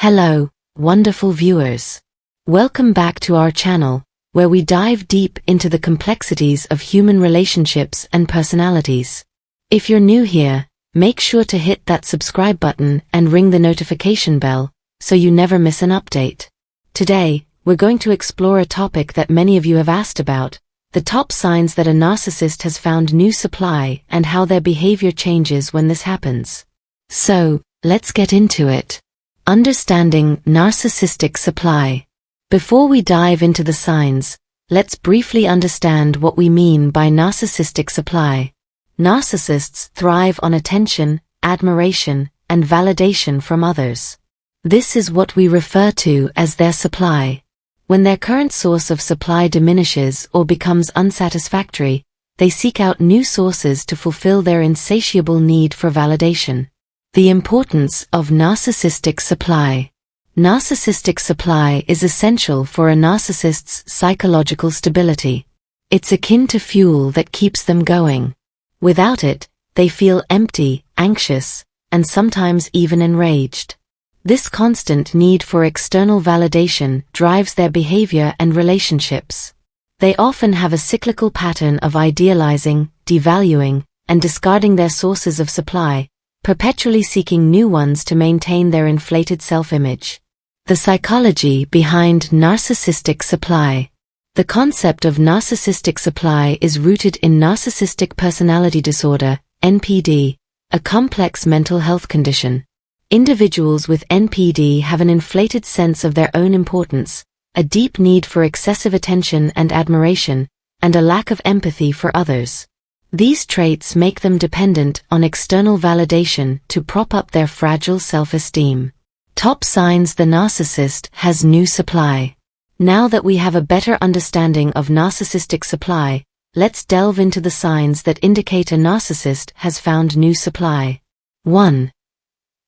Hello, wonderful viewers. Welcome back to our channel, where we dive deep into the complexities of human relationships and personalities. If you're new here, make sure to hit that subscribe button and ring the notification bell, so you never miss an update. Today, we're going to explore a topic that many of you have asked about, the top signs that a narcissist has found new supply and how their behavior changes when this happens. So, let's get into it. Understanding narcissistic supply. Before we dive into the signs, let's briefly understand what we mean by narcissistic supply. Narcissists thrive on attention, admiration, and validation from others. This is what we refer to as their supply. When their current source of supply diminishes or becomes unsatisfactory, they seek out new sources to fulfill their insatiable need for validation. The importance of narcissistic supply. Narcissistic supply is essential for a narcissist's psychological stability. It's akin to fuel that keeps them going. Without it, they feel empty, anxious, and sometimes even enraged. This constant need for external validation drives their behavior and relationships. They often have a cyclical pattern of idealizing, devaluing, and discarding their sources of supply, perpetually seeking new ones to maintain their inflated self-image. The psychology behind narcissistic supply. The concept of narcissistic supply is rooted in narcissistic personality disorder, NPD, a complex mental health condition. Individuals with NPD have an inflated sense of their own importance, a deep need for excessive attention and admiration, and a lack of empathy for others. These traits make them dependent on external validation to prop up their fragile self-esteem. Top signs the narcissist has new supply. Now that we have a better understanding of narcissistic supply, let's delve into the signs that indicate a narcissist has found new supply. 1.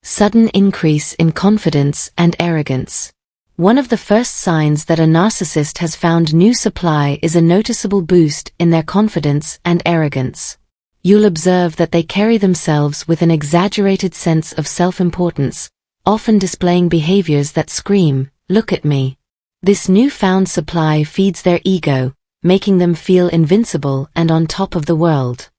Sudden increase in confidence and arrogance. One of the first signs that a narcissist has found new supply is a noticeable boost in their confidence and arrogance. You'll observe that they carry themselves with an exaggerated sense of self-importance, often displaying behaviors that scream, "Look at me." This newfound supply feeds their ego, making them feel invincible and on top of the world.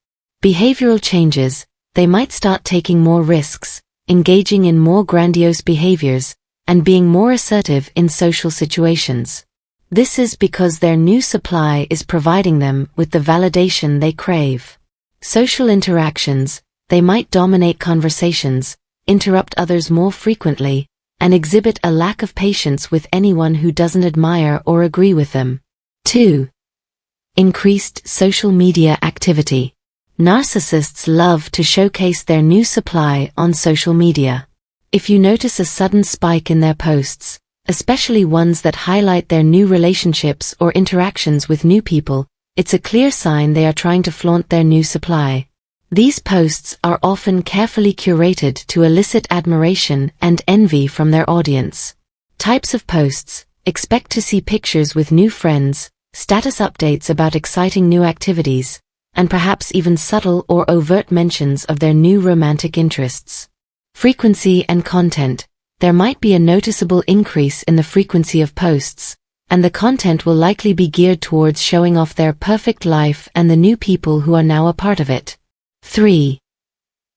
Behavioral changes. They might start taking more risks, engaging in more grandiose behaviors, and being more assertive in social situations. This is because their new supply is providing them with the validation they crave. Social interactions. They might dominate conversations, interrupt others more frequently, and exhibit a lack of patience with anyone who doesn't admire or agree with them. 2. Increased social media activity. Narcissists love to showcase their new supply on social media. If you notice a sudden spike in their posts, especially ones that highlight their new relationships or interactions with new people, it's a clear sign they are trying to flaunt their new supply. These posts are often carefully curated to elicit admiration and envy from their audience. Types of posts. Expect to see pictures with new friends, status updates about exciting new activities, and perhaps even subtle or overt mentions of their new romantic interests. Frequency and content. There might be a noticeable increase in the frequency of posts, and the content will likely be geared towards showing off their perfect life and the new people who are now a part of it. 3.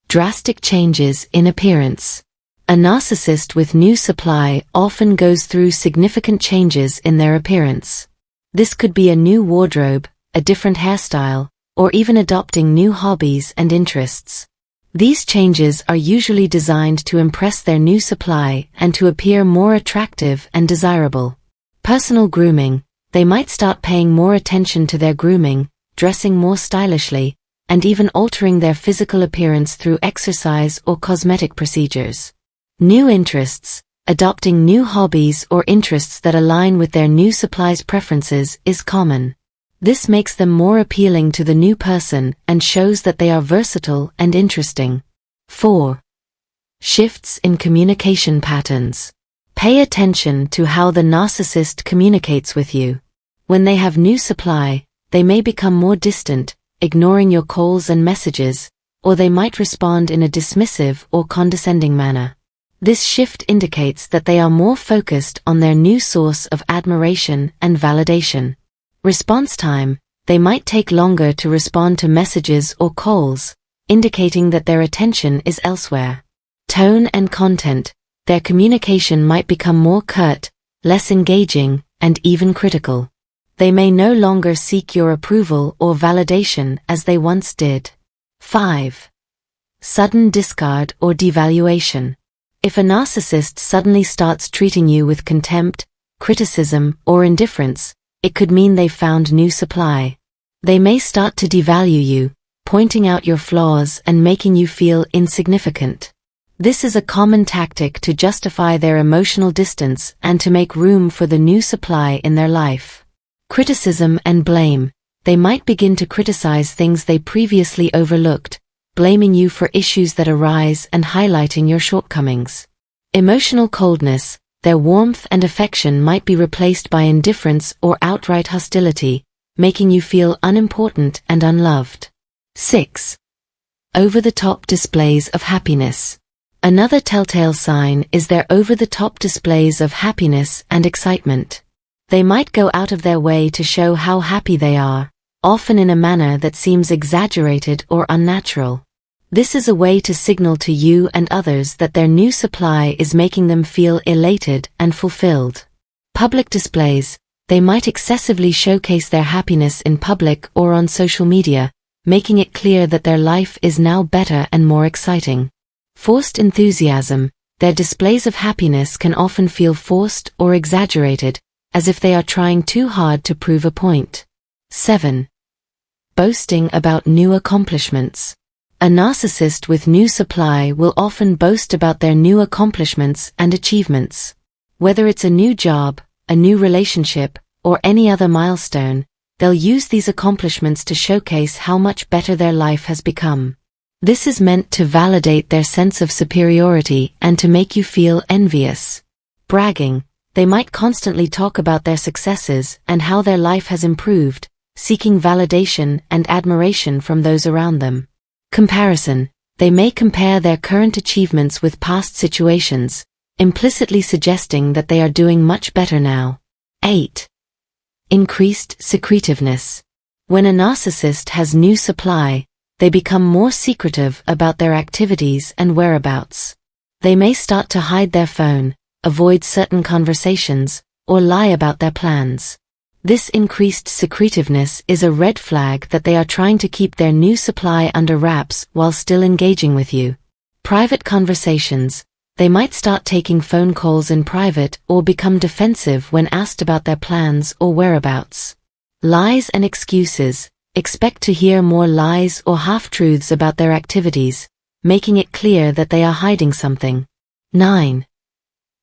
Drastic changes in appearance. A narcissist with new supply often goes through significant changes in their appearance. This could be a new wardrobe, a different hairstyle, or even adopting new hobbies and interests. These changes are usually designed to impress their new supply and to appear more attractive and desirable. Personal grooming. They might start paying more attention to their grooming, dressing more stylishly, and even altering their physical appearance through exercise or cosmetic procedures. New interests. Adopting new hobbies or interests that align with their new supply's preferences is common. This makes them more appealing to the new person and shows that they are versatile and interesting. 4. Shifts in communication patterns. Pay attention to how the narcissist communicates with you. When they have new supply, they may become more distant, ignoring your calls and messages, or they might respond in a dismissive or condescending manner. This shift indicates that they are more focused on their new source of admiration and validation. Response time: they might take longer to respond to messages or calls, indicating that their attention is elsewhere. Tone and content: their communication might become more curt, less engaging, and even critical. They may no longer seek your approval or validation as they once did. 5. Sudden discard or devaluation. If a narcissist suddenly starts treating you with contempt, criticism, or indifference, it could mean they've found new supply. They may start to devalue you, pointing out your flaws and making you feel insignificant. This is a common tactic to justify their emotional distance and to make room for the new supply in their life. Criticism and blame: they might begin to criticize things they previously overlooked, blaming you for issues that arise and highlighting your shortcomings. Emotional coldness: their warmth and affection might be replaced by indifference or outright hostility, making you feel unimportant and unloved. 6. Over-the-top displays of happiness. Another telltale sign is their over-the-top displays of happiness and excitement. They might go out of their way to show how happy they are, often in a manner that seems exaggerated or unnatural. This is a way to signal to you and others that their new supply is making them feel elated and fulfilled. Public displays: they might excessively showcase their happiness in public or on social media, making it clear that their life is now better and more exciting. Forced enthusiasm: their displays of happiness can often feel forced or exaggerated, as if they are trying too hard to prove a point. 7. Boasting about new accomplishments. A narcissist with new supply will often boast about their new accomplishments and achievements. Whether it's a new job, a new relationship, or any other milestone, they'll use these accomplishments to showcase how much better their life has become. This is meant to validate their sense of superiority and to make you feel envious. Bragging: they might constantly talk about their successes and how their life has improved, seeking validation and admiration from those around them. Comparison: they may compare their current achievements with past situations, implicitly suggesting that they are doing much better now. 8. Increased secretiveness. When a narcissist has new supply, they become more secretive about their activities and whereabouts. They may start to hide their phone, avoid certain conversations, or lie about their plans. This increased secretiveness is a red flag that they are trying to keep their new supply under wraps while still engaging with you. Private conversations: they might start taking phone calls in private or become defensive when asked about their plans or whereabouts. Lies and excuses: expect to hear more lies or half-truths about their activities, making it clear that they are hiding something. 9.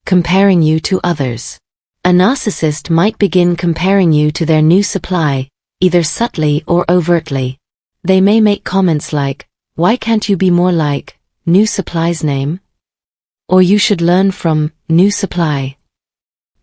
Comparing you to others. A narcissist might begin comparing you to their new supply, either subtly or overtly. They may make comments like, "Why can't you be more like new supply's name?" Or "You should learn from new supply."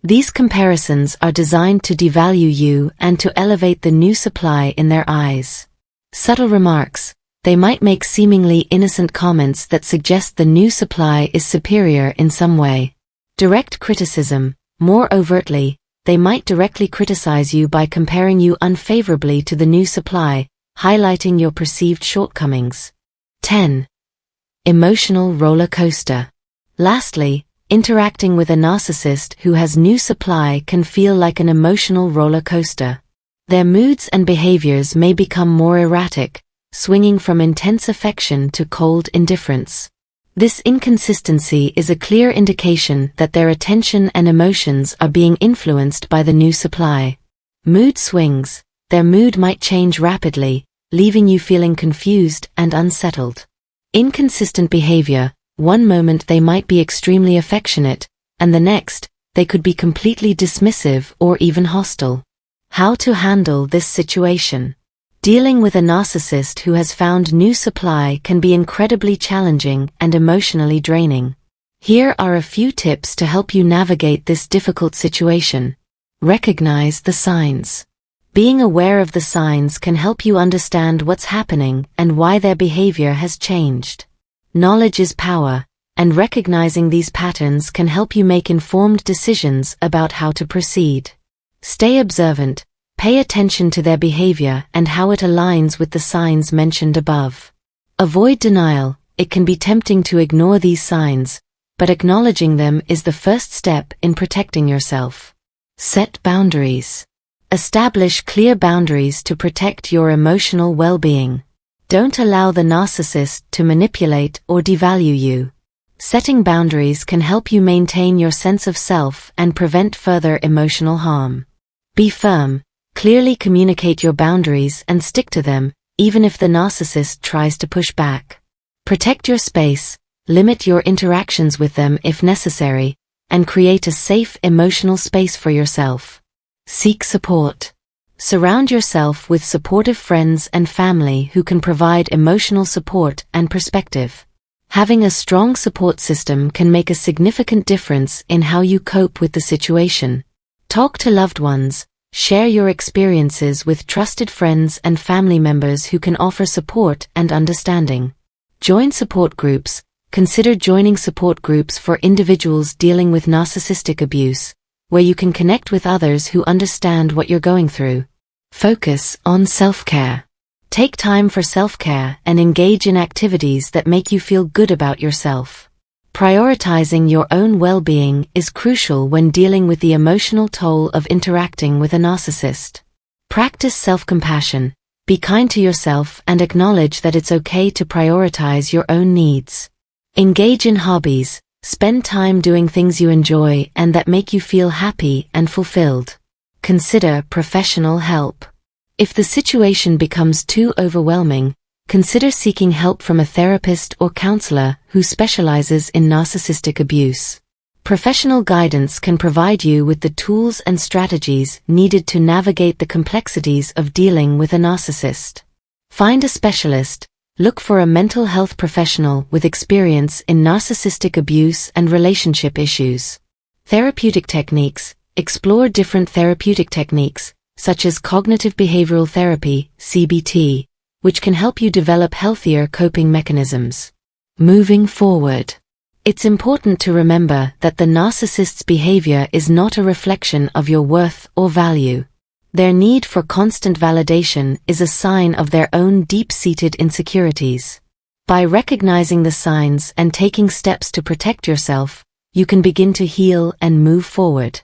These comparisons are designed to devalue you and to elevate the new supply in their eyes. Subtle remarks: they might make seemingly innocent comments that suggest the new supply is superior in some way. Direct criticism: more overtly, they might directly criticize you by comparing you unfavorably to the new supply, highlighting your perceived shortcomings. 10. Emotional roller coaster. Lastly, interacting with a narcissist who has new supply can feel like an emotional roller coaster. Their moods and behaviors may become more erratic, swinging from intense affection to cold indifference. This inconsistency is a clear indication that their attention and emotions are being influenced by the new supply. Mood swings: their mood might change rapidly, leaving you feeling confused and unsettled. Inconsistent behavior: one moment they might be extremely affectionate, and the next, they could be completely dismissive or even hostile. How to handle this situation? Dealing with a narcissist who has found new supply can be incredibly challenging and emotionally draining. Here are a few tips to help you navigate this difficult situation. Recognize the signs. Being aware of the signs can help you understand what's happening and why their behavior has changed. Knowledge is power. and recognizing these patterns can help you make informed decisions about how to proceed. Stay observant, pay attention to their behavior and how it aligns with the signs mentioned above. Avoid denial. It can be tempting to ignore these signs, but acknowledging them is the first step in protecting yourself. Set boundaries. Establish clear boundaries to protect your emotional well-being. Don't allow the narcissist to manipulate or devalue you. Setting boundaries can help you maintain your sense of self and prevent further emotional harm. Be firm, clearly communicate your boundaries and stick to them, even if the narcissist tries to push back. Protect your space, limit your interactions with them if necessary, and create a safe emotional space for yourself. Seek support. Surround yourself with supportive friends and family who can provide emotional support and perspective. Having a strong support system can make a significant difference in how you cope with the situation. Talk to loved ones, share your experiences with trusted friends and family members who can offer support and understanding. Join support groups. Consider joining support groups for individuals dealing with narcissistic abuse, where you can connect with others who understand what you're going through. Focus on self-care. Take time for self-care and engage in activities that make you feel good about yourself. Prioritizing your own well-being is crucial when dealing with the emotional toll of interacting with a narcissist. Practice self-compassion. Be kind to yourself and acknowledge that it's okay to prioritize your own needs. Engage in hobbies. Spend time doing things you enjoy and that make you feel happy and fulfilled. Consider professional help. If the situation becomes too overwhelming, consider seeking help from a therapist or counselor who specializes in narcissistic abuse. Professional guidance can provide you with the tools and strategies needed to navigate the complexities of dealing with a narcissist. Find a specialist. Look for a mental health professional with experience in narcissistic abuse and relationship issues. Therapeutic techniques. Explore different therapeutic techniques, such as cognitive behavioral therapy, CBT, which can help you develop healthier coping mechanisms. Moving forward. It's important to remember that the narcissist's behavior is not a reflection of your worth or value. Their need for constant validation is a sign of their own deep-seated insecurities. By recognizing the signs and taking steps to protect yourself, you can begin to heal and move forward.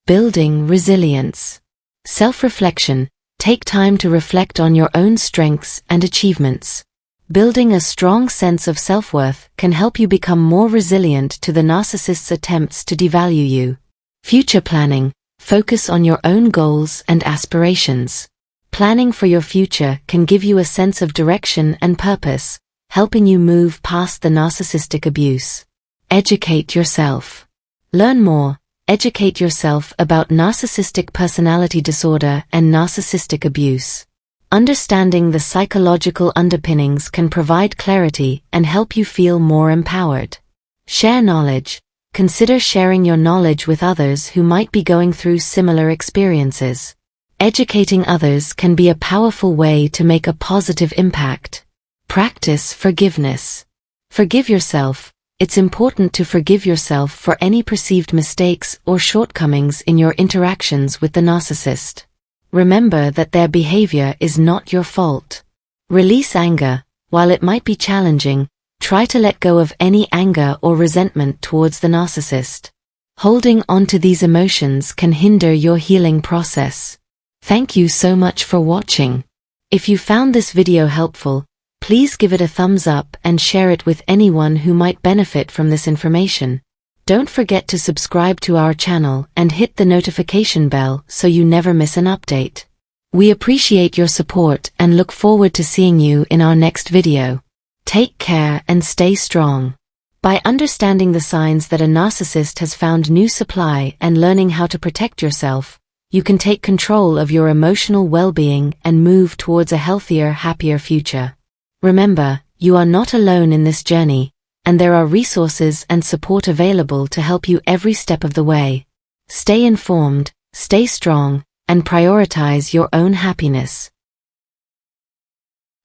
Building resilience. Self-reflection. Take time to reflect on your own strengths and achievements. Building a strong sense of self-worth can help you become more resilient to the narcissist's attempts to devalue you. Future planning. Focus on your own goals and aspirations. Planning for your future can give you a sense of direction and purpose, helping you move past the narcissistic abuse. Educate yourself. Learn more. Educate yourself about narcissistic personality disorder and narcissistic abuse. Understanding the psychological underpinnings can provide clarity and help you feel more empowered. Share knowledge. Consider sharing your knowledge with others who might be going through similar experiences. Educating others can be a powerful way to make a positive impact. Practice forgiveness. Forgive yourself. It's important to forgive yourself for any perceived mistakes or shortcomings in your interactions with the narcissist. Remember that their behavior is not your fault. Release anger. While it might be challenging, try to let go of any anger or resentment towards the narcissist. Holding on to these emotions can hinder your healing process. Thank you so much for watching. If you found this video helpful, please give it a thumbs up and share it with anyone who might benefit from this information. Don't forget to subscribe to our channel and hit the notification bell so you never miss an update. We appreciate your support and look forward to seeing you in our next video. Take care and stay strong. By understanding the signs that a narcissist has found new supply and learning how to protect yourself, you can take control of your emotional well-being and move towards a healthier, happier future. Remember, you are not alone in this journey, and there are resources and support available to help you every step of the way. Stay informed, stay strong, and prioritize your own happiness.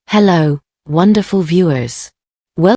Hello, wonderful viewers.